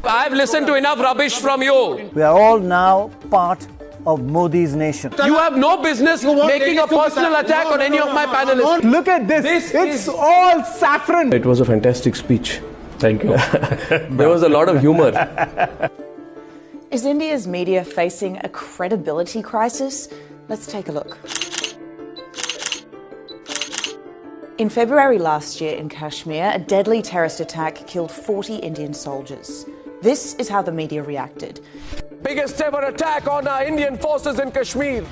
I've listened to enough rubbish from you. We are all now part of Modi's nation. You have no business making a personal attack on any of my panelists. Look at this. It's all saffron. It was a fantastic speech. Thank you. There was a lot of humor. Is India's media facing a credibility crisis? Let's take a look. In February last year in Kashmir, a deadly terrorist attack killed 40 Indian soldiers. This is how the media reacted. Biggest ever attack on our Indian forces in Kashmir.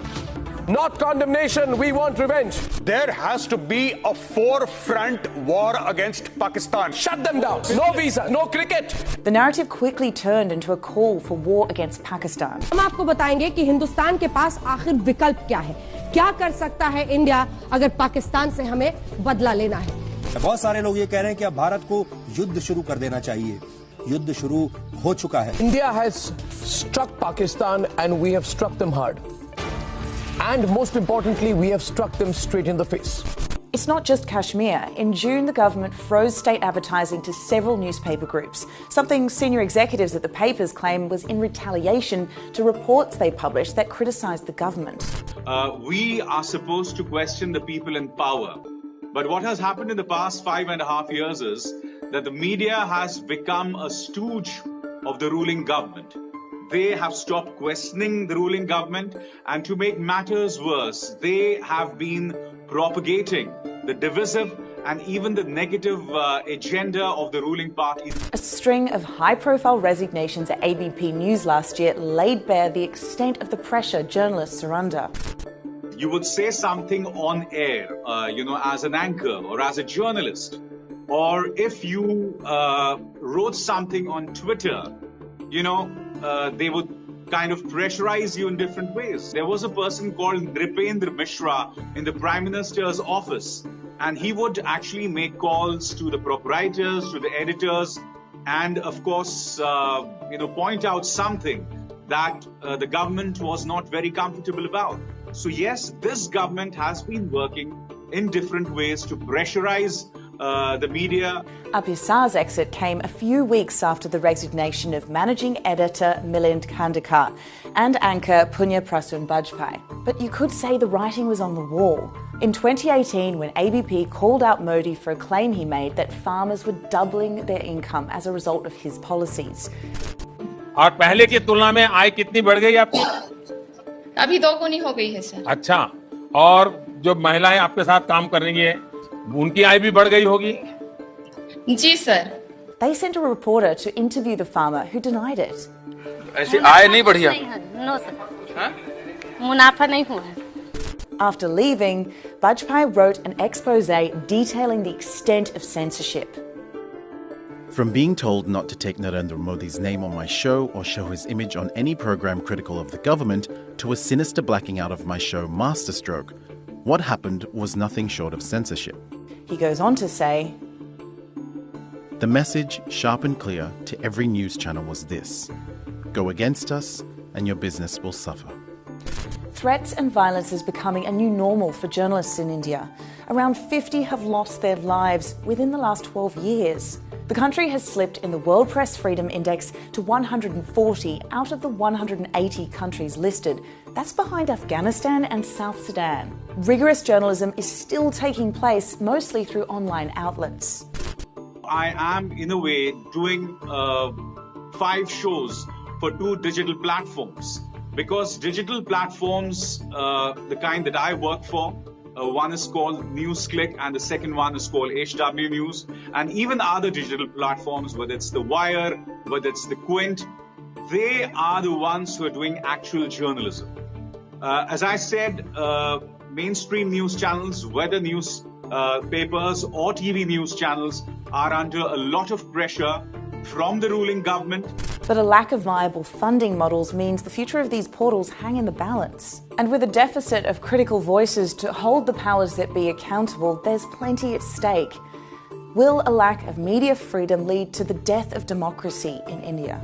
Not condemnation, we want revenge. There has to be a four-front war against Pakistan. Shut them down. No visa, no cricket. The narrative quickly turned into a call for war against Pakistan. हम आपको बताएंगे कि हिंदुस्तान के पास आखिर विकल्प क्या है, क्या कर सकता है इंडिया अगर पाकिस्तान से हमें बदला लेना है। बहुत सारे लोग ये कह रहे हैं कि अब भारत को युद्ध शुरू कर देना चाहिए। युद्ध शुरू हो चुका है। India has struck Pakistan and we have struck them hard. And most importantly, we have struck them straight in the face. It's not just Kashmir. In June, the government froze state advertising to several newspaper groups, something senior executives at the papers claim was in retaliation to reports they published that criticised the government. We are supposed to question the people in power. But what has happened in the past 5.5 years is that the media has become a stooge of the ruling government. They have stopped questioning the ruling government, and to make matters worse, they have been propagating the divisive and even the negative agenda of the ruling party. A string of high-profile resignations at ABP News last year laid bare the extent of the pressure journalists are under. You would say something on air, as an anchor or as a journalist, or if you wrote something on Twitter, they would kind of pressurize you in different ways. There was a person called Nripendra Mishra in the Prime Minister's office, and he would actually make calls to the proprietors, to the editors, and of course, point out something that the government was not very comfortable about. So yes, this government has been working in different ways to pressurize the media. Apisar's exit came a few weeks after the resignation of managing editor Milind Khandekar and anchor Punya Prasoon Bajpai. But you could say the writing was on the wall. In 2018, when ABP called out Modi for a claim he made that farmers were doubling their income as a result of his policies. और पहले की तुलना में आय कितनी बढ़ गई आपकी? अभी 2 गुनी हो गई है सर। अच्छा, और जो महिलाएं आपके साथ काम कर रही हैं, उनकी आय भी बढ़ गई होगी? जी sir. They sent a reporter to interview the farmer who denied it. ऐसी आय नहीं बढ़ी है? नो सर, मुनाफा नहीं हुआ है। After leaving, Bajpai wrote an expose detailing the extent of censorship. From being told not to take Narendra Modi's name on my show or show his image on any program critical of the government, to a sinister blacking out of my show Masterstroke, what happened was nothing short of censorship. He goes on to say, the message, sharp and clear, to every news channel was this: go against us and your business will suffer. Threats and violence is becoming a new normal for journalists in India. Around 50 have lost their lives within the last 12 years. The country has slipped in the World Press Freedom Index to 140 out of the 180 countries listed. That's behind Afghanistan and South Sudan. Rigorous journalism is still taking place, mostly through online outlets. I am, in a way, doing 5 shows for 2 digital platforms. Because digital platforms, the kind that I work for, one is called NewsClick and the second one is called HW News. And even other digital platforms, whether it's The Wire, whether it's The Quint, they are the ones who are doing actual journalism. As I said, mainstream news channels, whether news papers or TV news channels, are under a lot of pressure from the ruling government. But a lack of viable funding models means the future of these portals hang in the balance. And with a deficit of critical voices to hold the powers that be accountable, there's plenty at stake. Will a lack of media freedom lead to the death of democracy in India?